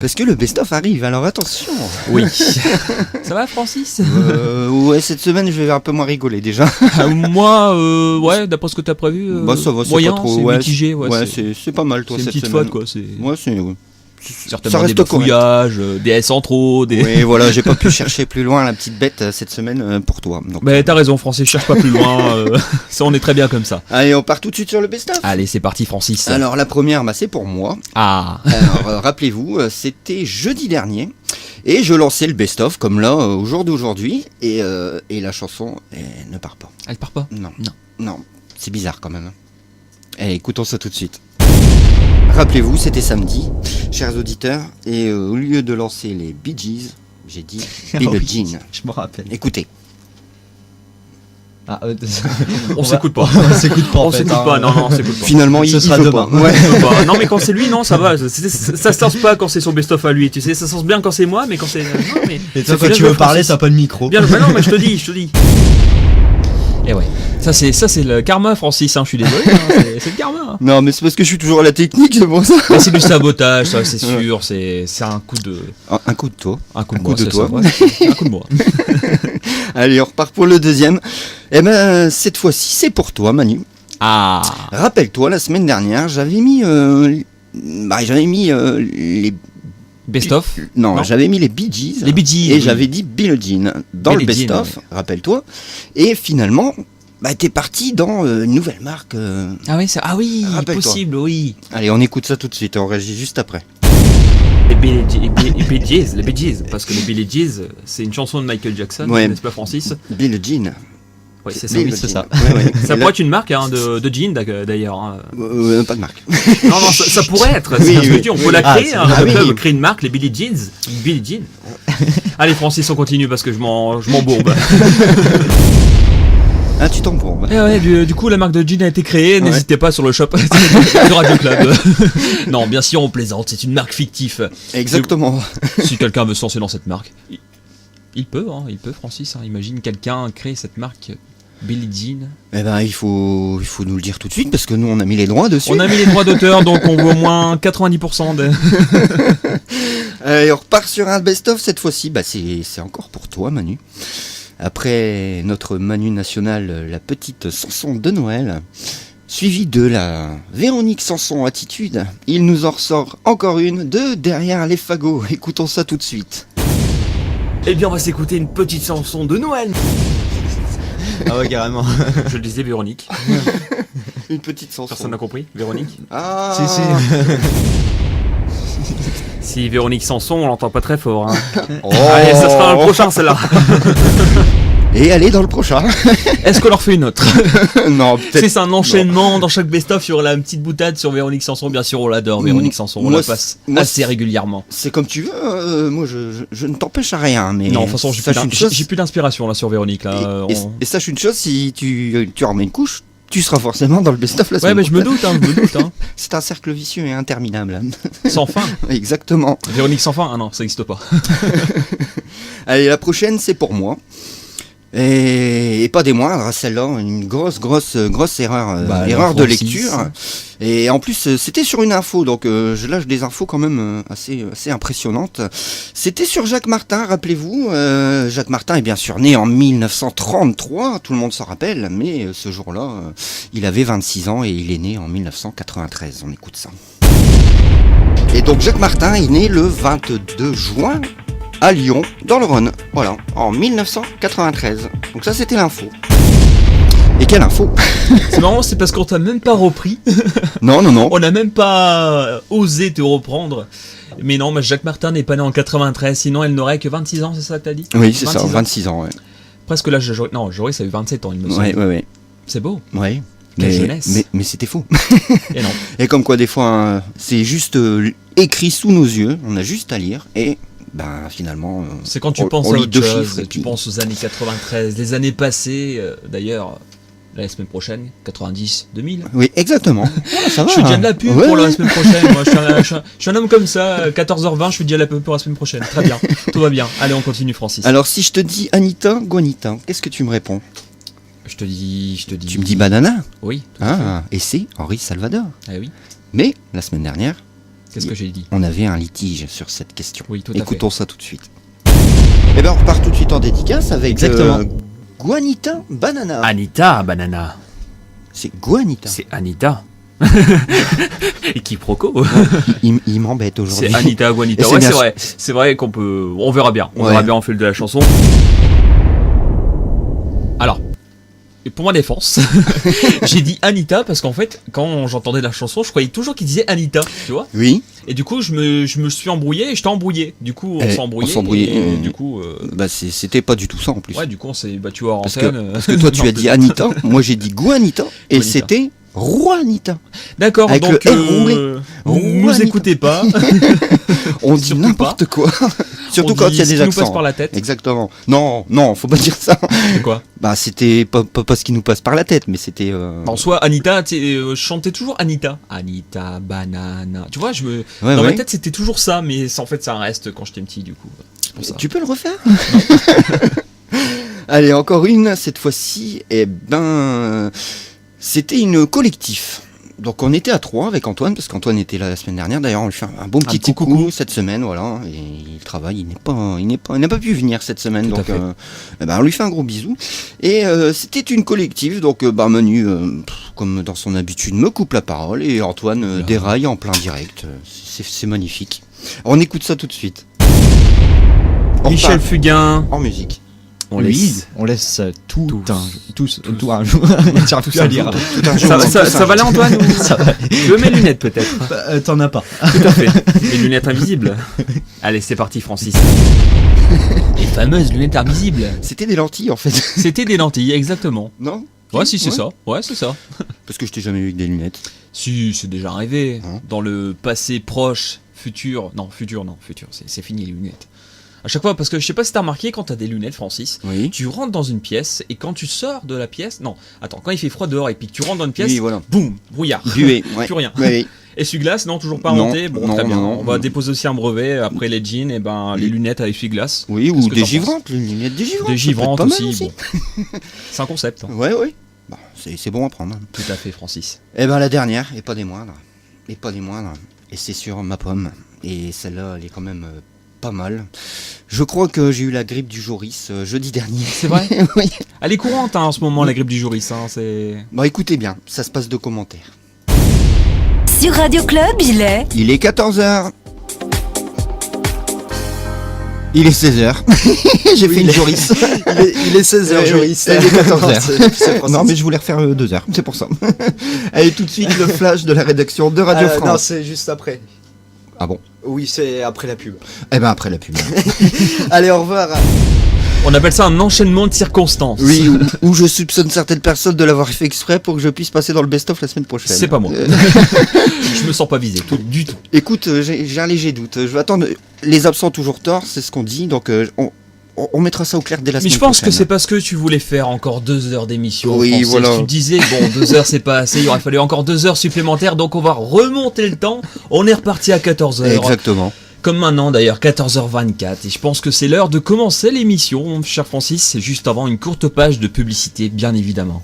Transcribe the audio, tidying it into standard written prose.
Parce que le best-of arrive, alors attention. Oui. Ça va, Francis? Ouais, cette semaine, je vais un peu moins rigoler déjà. Moi, ouais, d'après ce que t'as prévu, Bah ça va, c'est moyen, pas trop. c'est Ouais, mitigé. Ouais, c'est pas mal, toi, c'est une cette petite semaine. faute, quoi. C'est Ouais, c'est... certainement ça reste des correct. bafouillages, des S en trop, des... Oui, voilà, j'ai pas pu chercher plus loin la petite bête cette semaine pour toi. Donc, Mais t'as raison, Francis, cherche pas plus loin. Ça, on est très bien comme ça. Allez, on part tout de suite sur le best-of. Allez, c'est parti, Francis. Alors, la première, bah, c'est pour moi. Ah. Alors, rappelez-vous, c'était jeudi dernier. Et je lançais le best-of, comme là, au jour d'aujourd'hui. Et la chanson ne part pas. Elle part pas? Non. Non. Non, c'est bizarre quand même. Allez, écoutons ça tout de suite. Rappelez-vous, c'était samedi, chers auditeurs, et au lieu de lancer les Bee Gees, j'ai dit Billie Jean. Je me rappelle. Écoutez. Ah, On s'écoute pas. On s'écoute pas. On s'écoute pas, non, on s'écoute pas. Finalement, il sera veut demain. pas. Ouais. Non, mais quand c'est lui, non, ça va. Ça se lance pas quand c'est son best-of à lui, tu sais. Ça se lance bien quand c'est moi, mais quand c'est. Non, mais. Et toi, Ça quand fait tu bien veux jouer, parler, Francis. t'as pas le micro. Bien, bah non, mais je te dis. Et ouais. Ça, c'est le karma, Francis, hein, je suis désolé. Hein, c'est le karma. Hein. Non, mais c'est parce que je suis toujours à la technique, c'est pour ça. Mais c'est du sabotage, ça, c'est sûr. C'est un coup de. Un coup de toi. Un coup de Un moi, coup de c'est toi. ça, ouais. Un coup de moi. Allez, on repart pour le deuxième. Eh ben, cette fois-ci, c'est pour toi, Manu. Ah. Rappelle-toi, la semaine dernière, j'avais mis les... Best-of. Non, Non. j'avais mis les Bee Gees. Les Bee Gees, Et oui. j'avais dit Billie Jean dans Billie le Jean, best-of, rappelle-toi. Et finalement, bah, t'es parti dans une nouvelle marque. Ah oui, Rappelle-toi. possible, oui. Allez, on écoute ça tout de suite, on réagit juste après. Les Bee Gees, parce que les Bee Gees, c'est une chanson de Michael Jackson, Ouais. n'est-ce pas, Francis? Billie Jean. Oui, c'est ça. Billie Oui, c'est Jean. ça. Ouais, ouais. Ça Et pourrait être une marque hein, de jean d'ailleurs. Hein. pas de marque. Non, ça pourrait être. Oui, C'est ce que oui, je dis, on oui. peut la créer. c'est Hein, vrai. le Ah club oui. crée une marque, les Billie Jeans. Billie Jean. Allez, Francis, on continue parce que je m'embourbe. Ah, tu t'embourbes. Et ouais, du coup, la marque de jean a été créée. Ouais. N'hésitez pas sur le shop de Radio Club. Non, bien sûr, on plaisante. C'est une marque fictive. Exactement. Si quelqu'un veut se lancer dans cette marque, il peut, Francis. Hein. Imagine quelqu'un créer cette marque Billie Jean. Eh ben, il faut nous le dire tout de suite parce que nous, on a mis les droits dessus. On a mis les droits d'auteur, donc on voit au moins 90% de. Allez, on repart sur un best-of cette fois-ci. Bah, c'est encore pour toi, Manu. Après notre Manu national, la petite Sanson de Noël, suivi de la Véronique Sanson Attitude, il nous en ressort encore une de Derrière les fagots. Écoutons ça tout de suite. Eh bien, on va s'écouter une petite chanson de Noël. Ah ouais, carrément. Je le disais, Véronique. Une petite Sanson. Personne n'a compris. Véronique. Ah. Si. Si Véronique Sanson, on l'entend pas très fort. Hein. Oh. Allez, ça sera dans le prochain, celle-là. Et allez dans le prochain. Est-ce qu'on leur fait une autre? Non, peut-être. C'est un enchaînement dans chaque best-of sur la petite boutade sur Véronique Sanson. Bien sûr, on l'adore, Véronique Sanson. On Moi, la passe moi, assez régulièrement. C'est comme tu veux. Moi, je ne t'empêche à rien. Mais Non, de toute façon, sache une chose. j'ai plus d'inspiration là sur Véronique. Là. Et sache une chose, si tu remets une couche, tu seras forcément dans le best-of la Ouais, semaine mais je me prochaine. doute. Hein. C'est un cercle vicieux et interminable. Sans fin. Exactement. Véronique sans fin? Ah non, ça n'existe pas. Allez, la prochaine, c'est pour moi. Et pas des moindres, celle-là, une grosse erreur, Bah, erreur de Francis. lecture. Et en plus, c'était sur une info, donc je lâche des infos quand même assez impressionnantes. C'était sur Jacques Martin, rappelez-vous. Jacques Martin est bien sûr né en 1933, tout le monde s'en rappelle, mais ce jour-là, il avait 26 ans et il est né en 1993. On écoute ça. Et donc Jacques Martin est né le 22 juin à Lyon, dans le Rhône, voilà, en 1993. Donc ça, c'était l'info. Et quelle info? C'est marrant, c'est parce qu'on t'a même pas repris. Non. On n'a même pas osé te reprendre. Mais non, mais Jacques Martin n'est pas né en 93, sinon elle n'aurait que 26 ans, c'est ça que t'as dit? Oui, c'est ça, 26 ans. 26 ans, ouais. Presque l'âge de Joris. Non, Joris ça a eu 27 ans, il me semble. Ouais. C'est beau. Ouais. Quelle jeunesse. Mais c'était faux. Et non. Et comme quoi, des fois, c'est juste écrit sous nos yeux, on a juste à lire, et ben finalement... C'est quand tu on- penses on à lit autre deux chose, chiffres et tu puis- penses aux années 93, les années passées, d'ailleurs, la semaine prochaine, 90, 2000. Oui, exactement. Voilà, ça va. Je fais déjà de la pub Ouais, pour la ouais. semaine prochaine. Moi, je suis un homme comme ça, 14h20, je fais déjà de la pub pour la semaine prochaine. Très bien, tout va bien. Allez, on continue, Francis. Alors, si je te dis Anita Guanita, qu'est-ce que tu me réponds? Je te dis. Tu me dis banana? Oui. tout à fait. Ah, et c'est Henri Salvador. Ah oui. Mais, la semaine dernière, Qu'est-ce que j'ai dit? On avait un litige sur cette question. Oui, tout à fait. Écoutons ça tout de suite. Eh ben, on repart tout de suite en dédicace avec Exactement. Guanita Banana. Anita Banana. C'est Guanita. C'est Anita. Et quiproquo. Il m'embête aujourd'hui. C'est Anita Guanita. Et c'est Ouais, bien c'est vrai. C'est vrai qu'on peut. On verra bien. On Ouais. verra bien en fil de la chanson. Alors, et pour ma défense, j'ai dit Anita parce qu'en fait, quand j'entendais la chanson, je croyais toujours qu'il disait Anita, tu vois. Oui. Et du coup, je me suis embrouillé et je t'ai embrouillé. Du coup, on Eh, s'est embrouillé. on s'est embrouillé, Et du coup, Bah, c'était pas du tout ça en plus. ouais, du coup, on s'est battu hors parce, antenne. parce que toi, tu as dit Anita, moi j'ai dit Guanita, et Guanita. c'était Juanita. D'accord, Avec donc le R roulé. nous Juanita. écoutez pas. On dit Surtout n'importe quoi. Surtout On quand dit il y a ce des qui nous passe accents. par la tête. Exactement. Non, non, faut pas dire ça. C'est quoi? Bah, c'était pas ce qui nous passe par la tête, mais c'était. En soi, Anita, tu sais, je chantais toujours Anita. Anita, banana. Tu vois, Ouais, dans ouais. ma tête, c'était toujours ça, mais en fait, ça reste quand j'étais petit, du coup. C'est pour ça. Tu peux le refaire? Allez, encore une, cette fois-ci, eh ben, c'était une collectif. Donc on était à 3 avec Antoine, parce qu'Antoine était là la semaine dernière. D'ailleurs, on lui fait un bon petit, petit coucou cette semaine, voilà. Et il travaille, il n'a pas pu venir cette semaine, Tout à donc fait. eh ben, on lui fait un gros bisou. Et c'était une collective, donc Manu, comme dans son habitude, me coupe la parole et Antoine déraille en plein direct. C'est magnifique. Alors, on écoute ça tout de suite. On Michel repart Fugain. en musique. On Oui, laisse. on laisse tout un jour. J'arrive plus un à lire. Tout un Ça, jour, ça, tout ça va aller, Antoine ou- Ça va. Tu veux mes lunettes peut-être? T'en as pas. Tout à fait. Les lunettes invisibles. Allez, c'est parti, Francis. Les fameuses lunettes invisibles. C'était des lentilles en fait. C'était des lentilles, exactement. Non? Ouais, si, c'est Ouais. ça. Ouais, c'est ça. Parce que je t'ai jamais vu avec des lunettes. Si, c'est déjà arrivé. Hein. Dans le passé proche, futur. Non, futur, c'est fini les lunettes. À chaque fois, parce que je sais pas si t'as remarqué, quand t'as des lunettes, Francis, Oui. tu rentres dans une pièce et quand tu sors de la pièce. Non, attends, quand il fait froid dehors et puis que tu rentres dans une pièce, Oui, voilà. boum, brouillard. Buée. Ouais. Plus rien. Oui. Essuie-glace, non, toujours pas Non, monté. Bon, non, très bien. non, On va non. déposer aussi un brevet après les jeans et ben les lunettes à essuie-glace. Oui, Qu'est-ce ou que des t'en givrantes, les lunettes dégivrantes. Des ça givrantes peut être pas mal aussi. Bon. C'est un concept. Hein. Ouais, ouais. Bon, c'est bon à prendre. Tout à fait, Francis. Eh ben la dernière, et pas des moindres. Et pas des moindres. Et c'est sur ma pomme. Et celle-là, elle est quand même pas mal. Je crois que j'ai eu la grippe du Joris jeudi dernier. C'est vrai? Oui. Elle est courante hein, en ce moment, la grippe du Joris. Hein, c'est... Bon, écoutez bien, ça se passe de commentaires. Sur Radio Club, il est Il est 14h. Il est 16h. J'ai fait une Joris. Il est 16h, Joris. Il est 14h. C'est Non, mais je voulais refaire 2 heures, c'est pour ça. Allez, tout de suite, le flash de la rédaction de Radio Non, France. c'est juste après. Ah bon? Oui, c'est après la pub. Eh ben, après la pub. Allez, au revoir. On appelle ça un enchaînement de circonstances. Oui, ou je soupçonne certaines personnes de l'avoir fait exprès pour que je puisse passer dans le best-of la semaine prochaine. C'est pas moi. Je me sens pas visé, du tout. Écoute, j'ai un léger doute. Je vais attendre. Les absents ont toujours tort, c'est ce qu'on dit, donc on mettra ça au clair dès la Mais semaine je pense que prochaine. c'est parce que tu voulais faire encore 2 heures d'émission. Oui, Francis. voilà. Tu te disais, bon, 2 heures c'est pas assez, il aurait fallu encore 2 heures supplémentaires, donc on va remonter le temps. On est reparti à 14 heures. Exactement. Comme maintenant d'ailleurs, 14h24. Et je pense que c'est l'heure de commencer l'émission, cher Francis. C'est juste avant une courte page de publicité, bien évidemment.